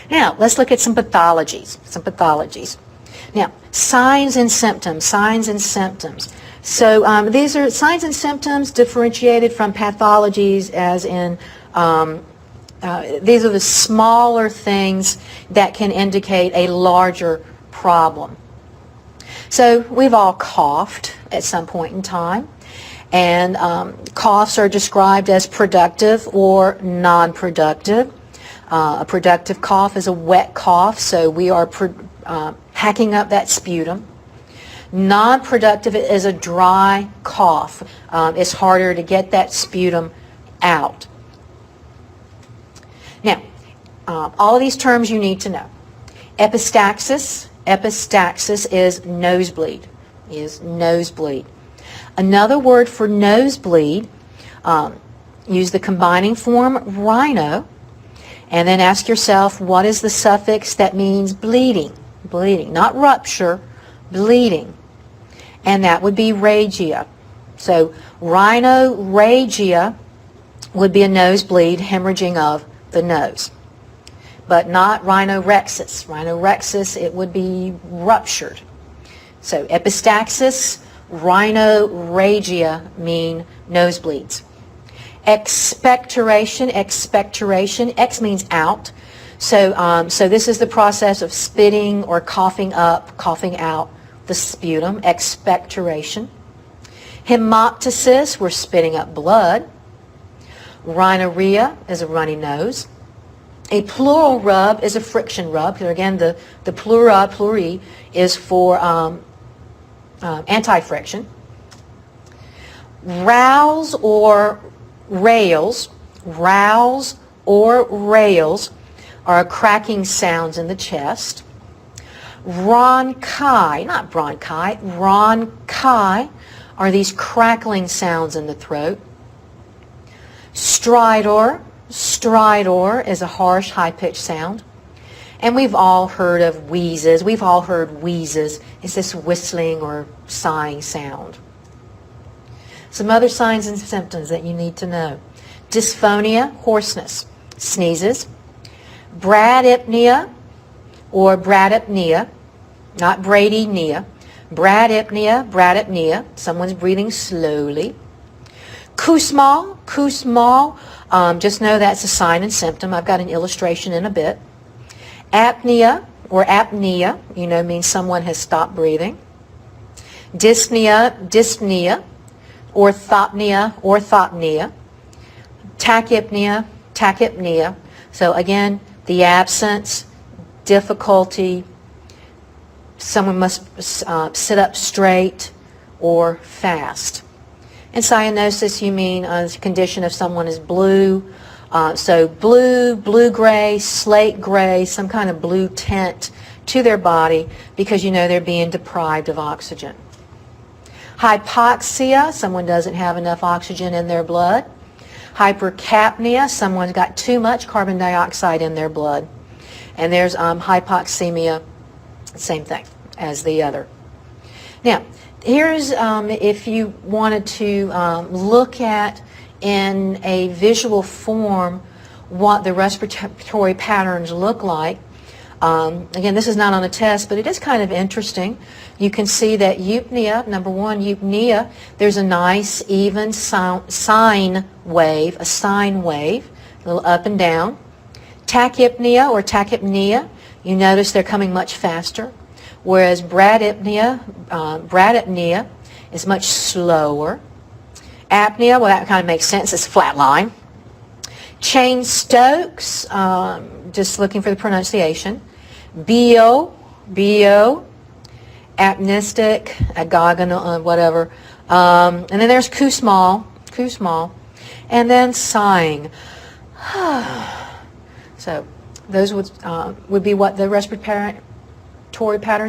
Now, let's look at some pathologies. Now, signs and symptoms. So these are signs and symptoms differentiated from pathologies, as in these are the smaller things that can indicate a larger problem. So we've all coughed at some point in time, and coughs are described as productive or non-productive. A productive cough is a wet cough, so we are hacking up that sputum. Non-productive is a dry cough. It's harder to get that sputum out. Now, all of these terms you need to know. Epistaxis is nosebleed. Another word for nosebleed, use the combining form rhino, and then ask yourself, what is the suffix that means bleeding? Bleeding, not rupture, bleeding. And that would be rhagia. So rhinorrhagia would be a nosebleed, hemorrhaging of the nose. But not rhinorrhexis. Rhinorrhexis, it would be ruptured. So epistaxis, rhinorrhagia mean nosebleeds. Expectoration, X means out. So this is the process of spitting or coughing up, coughing out the sputum, expectoration. Hemoptysis, we're spitting up blood. Rhinorrhea is a runny nose. A pleural rub is a friction rub. Here again, the pluri is for anti-friction. Rouse or rails are cracking sounds in the chest. Rhonchi, not bronchi, rhonchi are these crackling sounds in the throat. Stridor is a harsh, high-pitched sound. And we've all heard of wheezes. We've all heard wheezes. It's this whistling or sighing sound. Some other signs and symptoms that you need to know. Dysphonia, hoarseness, sneezes. Bradypnea or bradypnea, not Brady-nea. Bradypnea, someone's breathing slowly. Kusmal, just know that's a sign and symptom. I've got an illustration in a bit. Apnea or apnea, means someone has stopped breathing. Dyspnea, orthopnea. Tachypnea. So again, the absence, difficulty, someone must sit up straight or fast. And cyanosis, you mean a condition of someone is blue. So blue-gray, slate gray, some kind of blue tint to their body because they're being deprived of oxygen. Hypoxia, someone doesn't have enough oxygen in their blood. Hypercapnia, someone's got too much carbon dioxide in their blood. And there's hypoxemia, same thing as the other. Now, here's if you wanted to look at in a visual form what the respiratory patterns look like. Again, this is not on a test, but it is kind of interesting. You can see that eupnea, number one, eupnea, there's a nice even sine wave, a little up and down. Tachypnea or tachypnea, you notice they're coming much faster, whereas bradypnea is much slower. Apnea, well, that kind of makes sense. It's a flat line. Cheyne-Stokes, just looking for the pronunciation. Bio, apnistic, agogonal, whatever. And then there's Kusmal, and then sighing. So those would be what the respiratory patterns